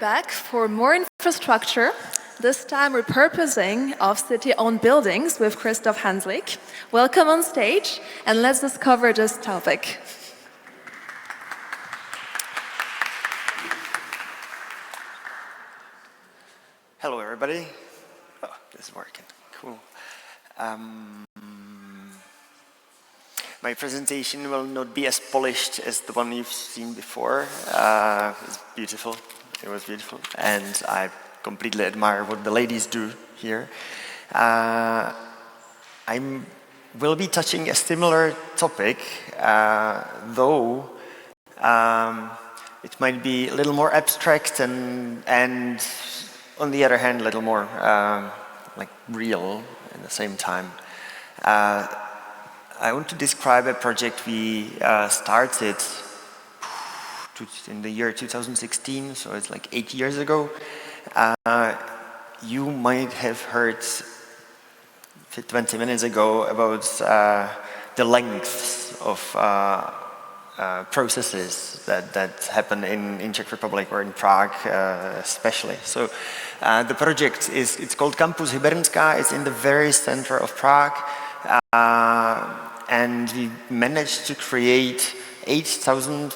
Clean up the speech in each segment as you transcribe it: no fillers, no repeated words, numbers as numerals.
back for more infrastructure, this time repurposing of city-owned buildings with Kristof Hanzlik. Welcome on stage, and let's discover this topic. Hello, everybody. Oh, this is working. Cool. My presentation will not be as polished as the one you've seen before. It's beautiful. It was beautiful. And I completely admire what the ladies do here. I will be touching a similar topic, though it might be a little more abstract and on the other hand, a little more like real at the same time. I want to describe a project we started in the year 2016, so it's like 8 years ago. You might have heard 20 minutes ago about the lengths of processes that happen in Czech Republic or in Prague especially. So the project it's called Campus Hybernská. It's in the very center of Prague. And we managed to create 8,000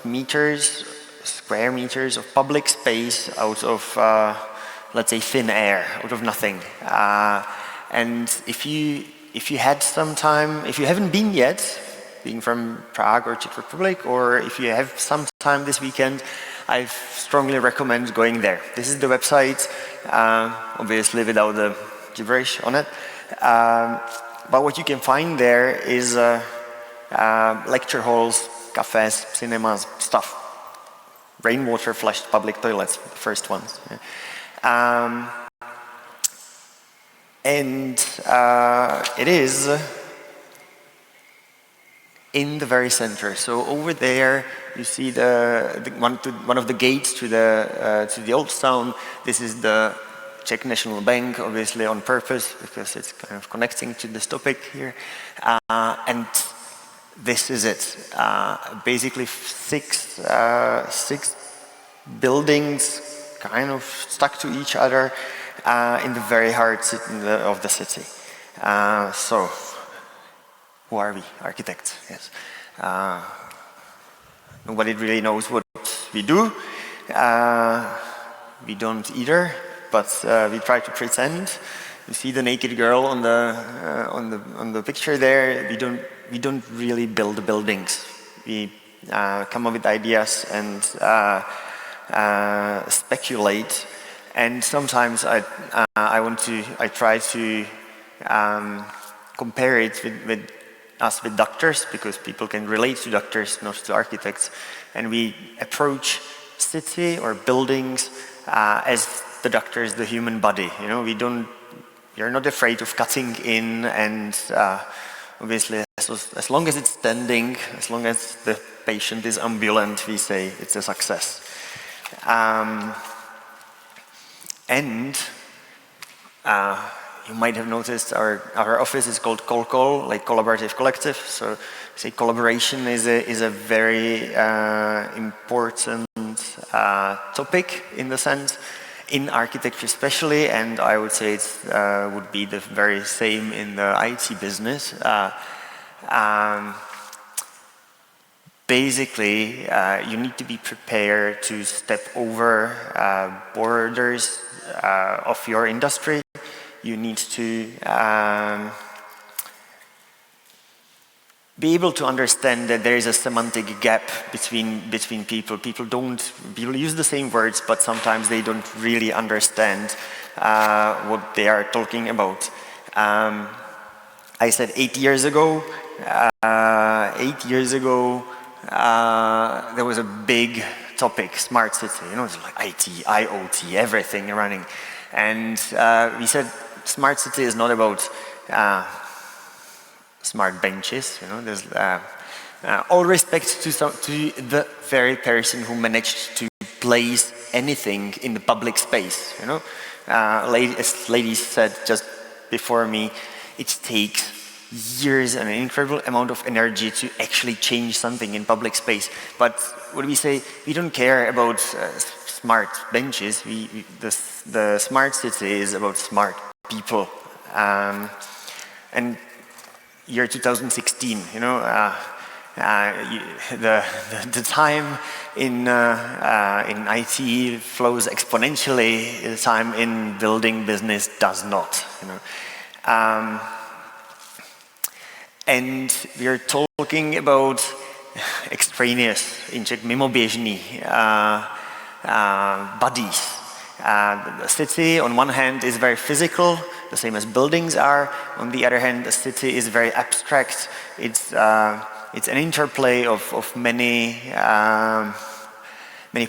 square meters of public space out of, let's say, thin air, out of nothing. And if you had some time, if you haven't been yet, being from Prague or Czech Republic, or if you have some time this weekend, I strongly recommend going there. This is the website, obviously without the gibberish on it. But what you can find there is lecture halls, cafes, cinemas, stuff. Rainwater flushed public toilets, the first ones. And it is in the very center. So over there, you see one of the gates to the old town. This is the Czech National Bank, obviously on purpose, because it's kind of connecting to this topic here. And this is it. Basically six buildings kind of stuck to each other in the very heart of the city. So, who are we? Architects, yes. Nobody really knows what we do. We don't either. But we try to pretend. You see the naked girl on the picture there. We don't really build buildings. We come up with ideas and speculate. And sometimes I try to compare it with us with doctors, because people can relate to doctors, not to architects. And we approach city or buildings as the doctor is the human body. You know, you're not afraid of cutting in, and obviously as long as it's standing, as long as the patient is ambulant, we say it's a success. And you might have noticed our office is called COLCOL, like collaborative collective. So say collaboration is a very important topic in the sense, in architecture especially, and I would say it would be the very same in the IT business. Basically, you need to be prepared to step over borders of your industry. You need to be able to understand that there is a semantic gap between people. People use the same words, but sometimes they don't really understand what they are talking about. I said 8 years ago. 8 years ago, there was a big topic, smart city. You know, it's like IT, IoT, everything running. And we said smart city is not about smart benches. You know, there's all respect to the very person who managed to place anything in the public space. You know, as ladies said just before me, it takes years and an incredible amount of energy to actually change something in public space. But what do we say? We don't care about smart benches. The smart city is about smart people. And year 2016, the time in IT flows exponentially. The time in building business does not. And we are talking about extraneous, in Czech mimoběžný, bodies. The city, on one hand, is very physical, the same as buildings are. On the other hand, the city is very abstract. It's an interplay of many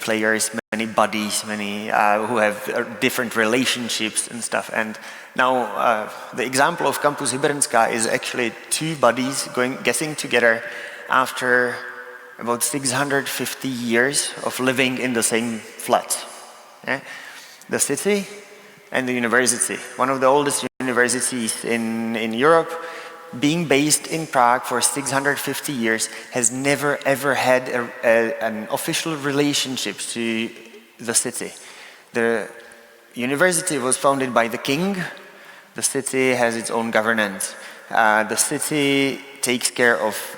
players, many bodies, many who have different relationships and stuff. And now the example of Campus Hybernská is actually two bodies getting together after about 650 years of living in the same flat. Yeah? The city and the university, one of the oldest universities in Europe, being based in Prague for 650 years, has never ever had an official relationship to the city. The university was founded by the king. The city has its own governance. The city takes care of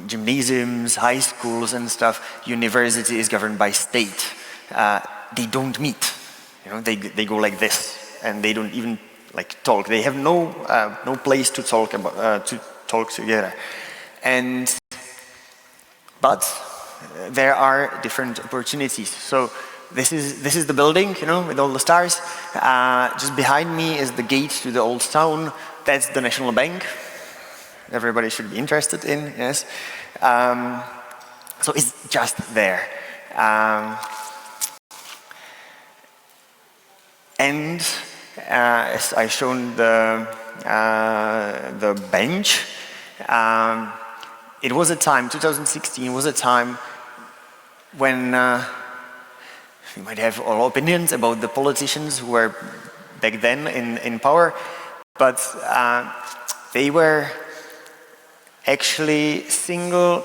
gymnasiums, high schools and stuff. University is governed by state. They don't meet. They go like this, and they don't even talk. They have no place to talk together. But there are different opportunities. So this is the building, with all the stars. Just behind me is the gate to the old town. That's the National Bank. Everybody should be interested in, yes. So it's just there. And as I shown the bench, it was a time, 2016 was a time when you might have all opinions about the politicians who were back then in power, but they were actually single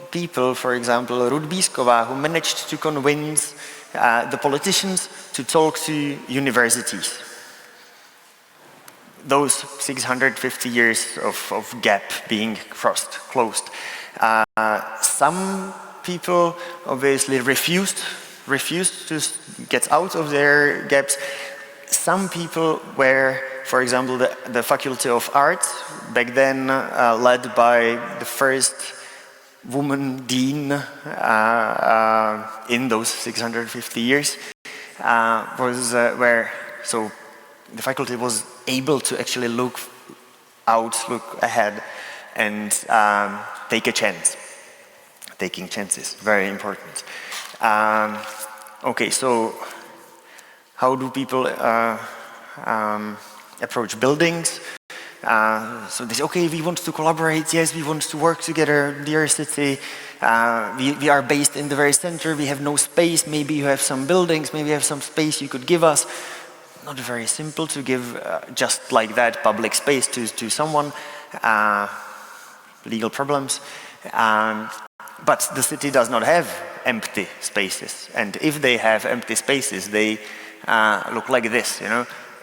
people, for example, Ruth Bízková, who managed to convince the politicians to talk to universities. Those 650 years of gap being closed. Some people obviously refused to get out of their gaps. Some people were, for example, the Faculty of Arts, back then led by the first woman dean in those 650 years, was where the faculty was able to actually look ahead and take a chance. Taking chances, very important. Okay, so how do people approach buildings? So they say, okay, we want to collaborate, yes, we want to work together, dear city. We are based in the very center, we have no space, maybe you have some buildings, maybe you have some space you could give us. Not very simple to give just like that public space to someone. Legal problems. But the city does not have empty spaces. And if they have empty spaces, they look like this,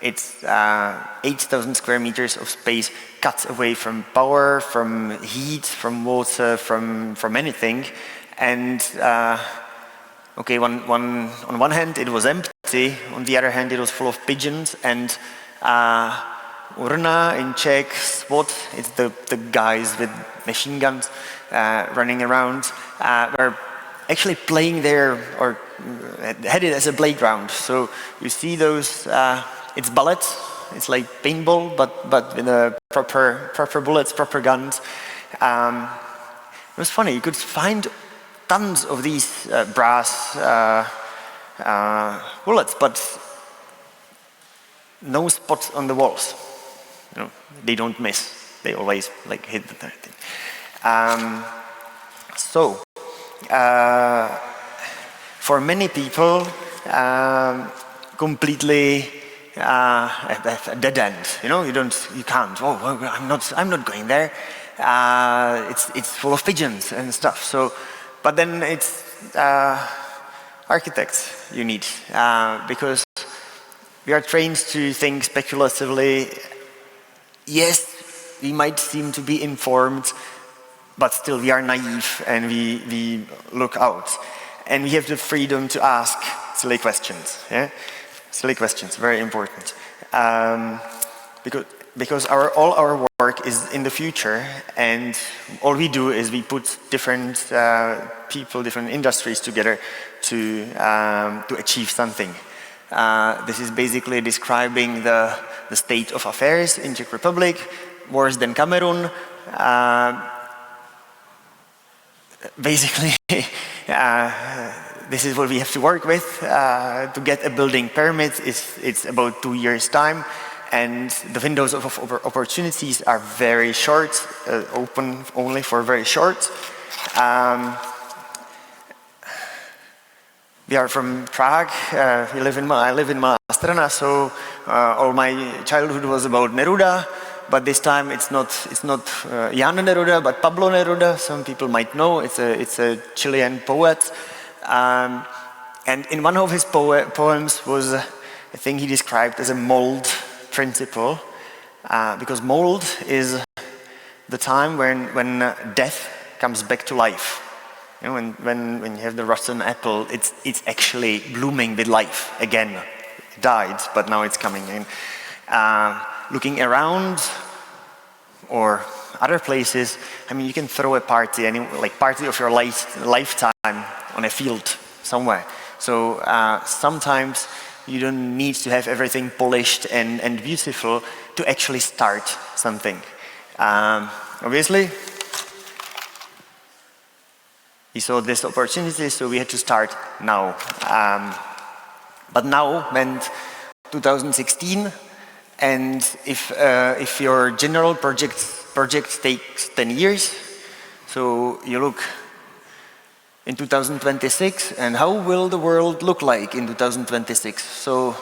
It's 8,000 square meters of space cut away from power, from heat, from water, from anything. And okay, on one hand it was empty, on the other hand it was full of pigeons, and Urna in Czech, SWAT, it's the guys with machine guns running around, were actually playing there, or had it as a playground. So you see those, it's bullets, it's like paintball, but with proper bullets, proper guns. It was funny, you could find tons of these brass bullets, but no spots on the walls. They don't miss. They always hit the thing. So for many people, completely a dead end. You can't. Oh, I'm not going there. It's full of pigeons and stuff. So, but then it's architects you need, because we are trained to think speculatively. Yes, we might seem to be informed, but still we are naive and we look out. And we have the freedom to ask silly questions. Yeah? Silly questions, very important. Because all our work is in the future, and all we do is we put different people, different industries together to achieve something. This is basically describing the state of affairs in Czech Republic, worse than Cameroon. Basically, this is what we have to work with. To get a building permit, it's about 2 years' time, and the windows of opportunities are very short, open only for very short. We are from Prague. I live in Malá Strana, so all my childhood was about Neruda. But this time it's not Jan Neruda, but Pablo Neruda. Some people might know. It's a Chilean poet, and in one of his poems was a thing he described as a mold principle, because mold is the time when death comes back to life. You know, when you have the rotten apple, it's actually blooming with life again. It died, but now it's coming in. Looking around or other places, I mean, you can throw a party, party of your lifetime on a field somewhere. So sometimes you don't need to have everything polished and beautiful to actually start something. Obviously, we saw this opportunity, so we had to start now. But now meant 2016. And if your general project takes 10 years, so you look in 2026, and how will the world look like in 2026? So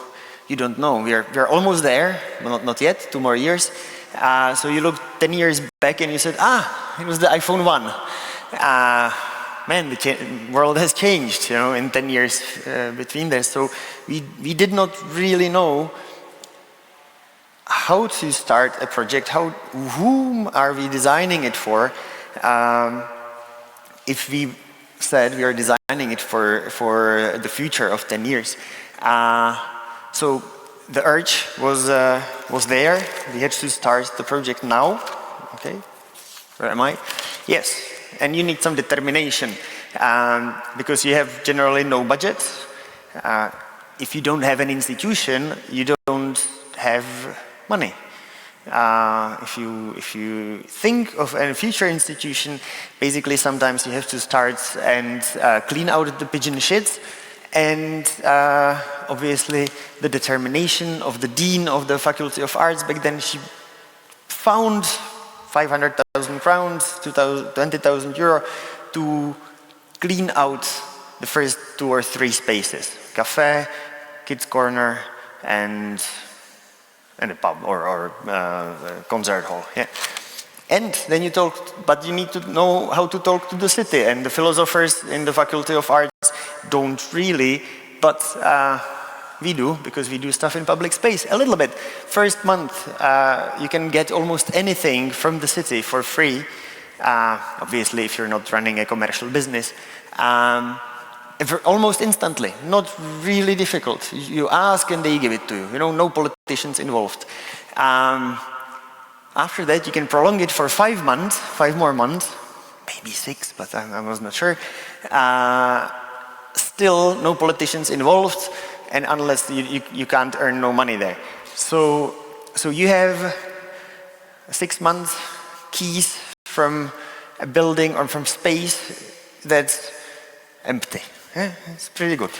you don't know. We are almost there, but not yet. 2 more years. So you look 10 years back, and you said, it was the iPhone 1. Man, the world has changed, in 10 years between there. So we did not really know how to start a project, whom are we designing it for, if we said we are designing it for the future of 10 years. So the urge was there. We had to start the project now. Okay, where am I? Yes, and you need some determination, because you have generally no budget. If you don't have an institution, you don't have money. If you think of a future institution, basically sometimes you have to start and clean out the pigeon shit, and obviously the determination of the dean of the Faculty of Arts back then, she found 500,000 crowns, 20,000 euro to clean out the first 2 or 3 spaces: cafe, kids corner, and a pub or concert hall. Yeah. And then but you need to know how to talk to the city, and the philosophers in the Faculty of Arts don't really, but we do, because we do stuff in public space a little bit. First month, you can get almost anything from the city for free, obviously if you're not running a commercial business. Almost instantly, not really difficult. You ask and they give it to you. No politicians involved. After that, you can prolong it for 5 months, 5 more months, maybe 6, but I was not sure. Still, no politicians involved, and unless you can't earn no money there. So you have 6 months keys from a building or from space that's empty. Yeah, it's pretty good.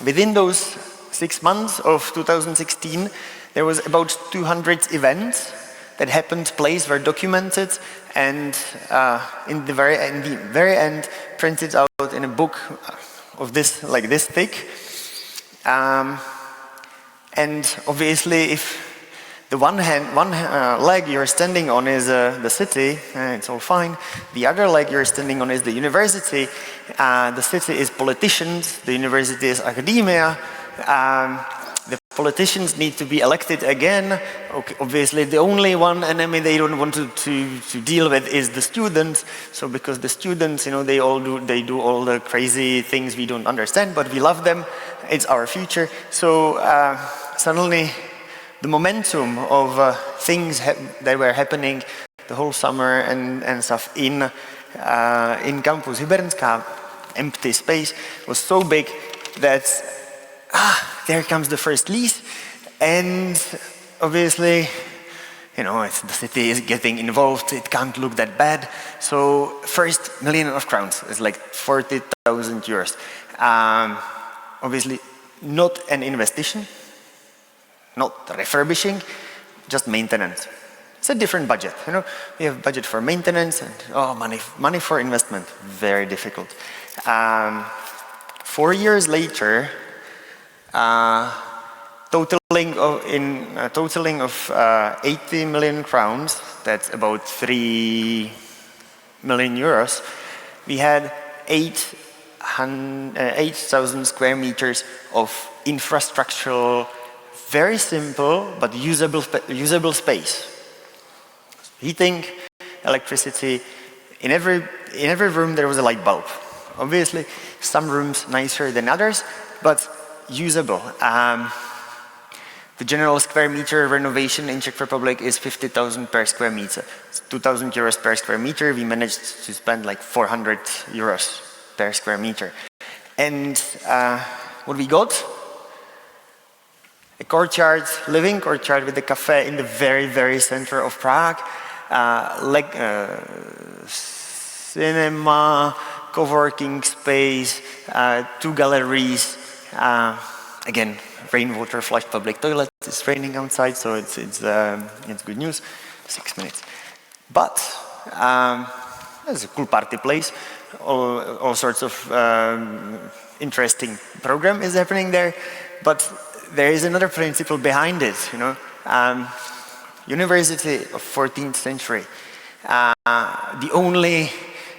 Within those 6 months of 2016, there was about 200 events that happened, plays were documented, and in the very end, printed out in a book of this, like this thick. And obviously, if the one leg you're standing on is the city, it's all fine. The other leg you're standing on is the university. The city is politicians, the university is academia. The politicians need to be elected again. Okay, obviously, the only one enemy they don't want to deal with is the students. So because the students, they do all the crazy things we don't understand, but we love them. It's our future. So suddenly, the momentum of things that were happening the whole summer and stuff in campus Hybernská, empty space, was so big that there comes the first lease, and obviously, the city is getting involved, it can't look that bad. So first $1 million is like 40,000 euros. Obviously, not an investigation, not refurbishing, just maintenance. It's a different budget, We have budget for maintenance and money for investment, very difficult. 4 years later, totaling of 80 million crowns, that's about 3 million euros, we had 8,000 square meters of infrastructural, very simple but usable space. Heating, electricity, in every room there was a light bulb. Obviously, some rooms nicer than others, but usable. The general square meter renovation in Czech Republic is 50,000 per square meter. It's 2,000 euros per square meter. We managed to spend like 400 euros per square meter. And what we got? A courtyard, living courtyard with a cafe in the very, very center of Prague. Cinema, co-working space, 2 galleries. Again, rainwater flushed public toilet. It's raining outside, so it's good news. 6 minutes. But it's a cool party place. All sorts of interesting program is happening there. But there is another principle behind it. University of 14th century. The only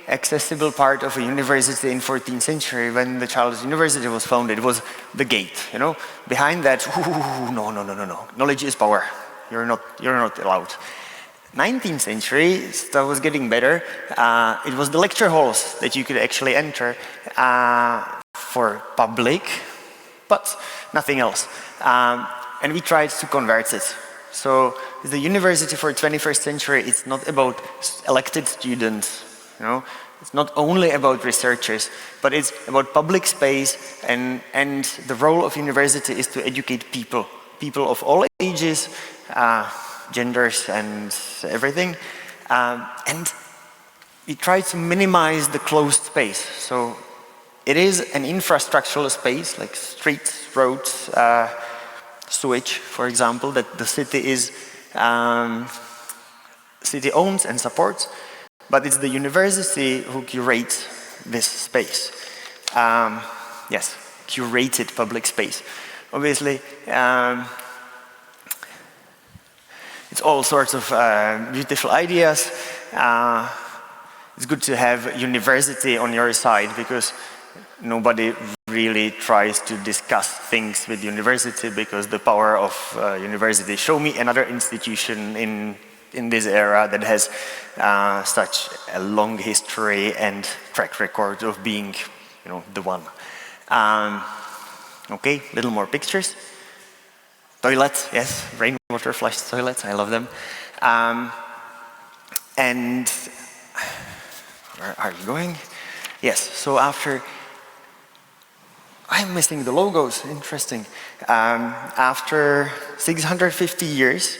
accessible part of a university in 14th century when the Charles University was founded was the gate, Behind that, no. Knowledge is power. You're not allowed. 19th century, stuff was getting better. It was the lecture halls that you could actually enter for public, but nothing else. And we tried to convert it. So the university for 21st century, it's not about elected students, It's not only about researchers, but it's about public space, and the role of university is to educate people of all ages, genders and everything. And we try to minimize the closed space. So it is an infrastructural space, like streets, roads, sewage, for example, that the city owns and supports. But it's the university who curates this space. Yes, curated public space. Obviously, it's all sorts of beautiful ideas. It's good to have university on your side because nobody really tries to discuss things with university because the power of university. Show me another institution in this era that has such a long history and track record of being, the one. Okay, little more pictures. Toilets, yes, rainwater flushed toilets, I love them. And where are you going? Yes, so after, I'm missing the logos, interesting. After 650 years,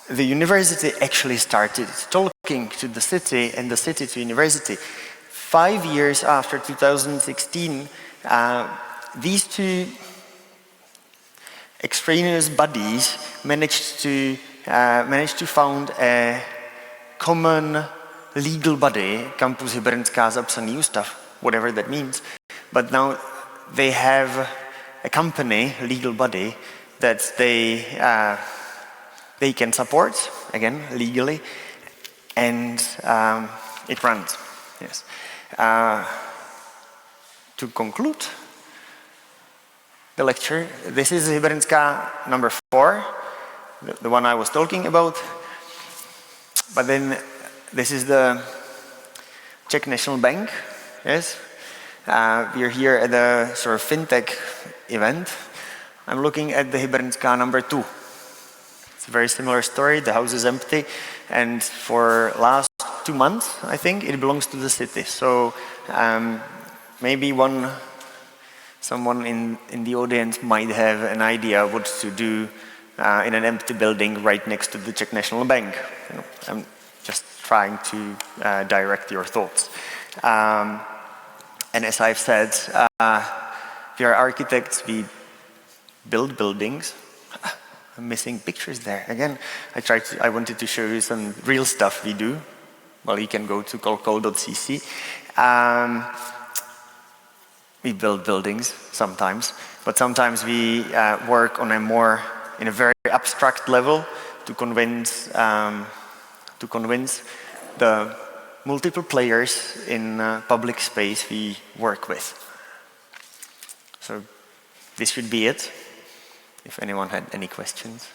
the university actually started talking to the city and the city to university. 5 years after 2016, these two extraneous bodies managed to found a common legal body, Campus Hybernská zapsaný ústav, whatever that means. But now they have a company, legal body, that they can support, again, legally, and it runs. Yes. To conclude the lecture, this is Hybrinská number 4, the one I was talking about. But then this is the Czech National Bank. Yes, we're here at the sort of fintech event. I'm looking at the Hybrinská number 2. It's a very similar story. The house is empty, and for last 2 months, I think, it belongs to the city. So maybe someone in the audience might have an idea what to do in an empty building right next to the Czech National Bank. You know, I'm just trying to direct your thoughts. And as I've said, we are architects, we build buildings. I'm missing pictures there. Again, I wanted to show you some real stuff we do. Well, you can go to colcol.cc. We build buildings sometimes, but sometimes we work on in a very abstract level to convince the multiple players in public space we work with. So this should be it, if anyone had any questions.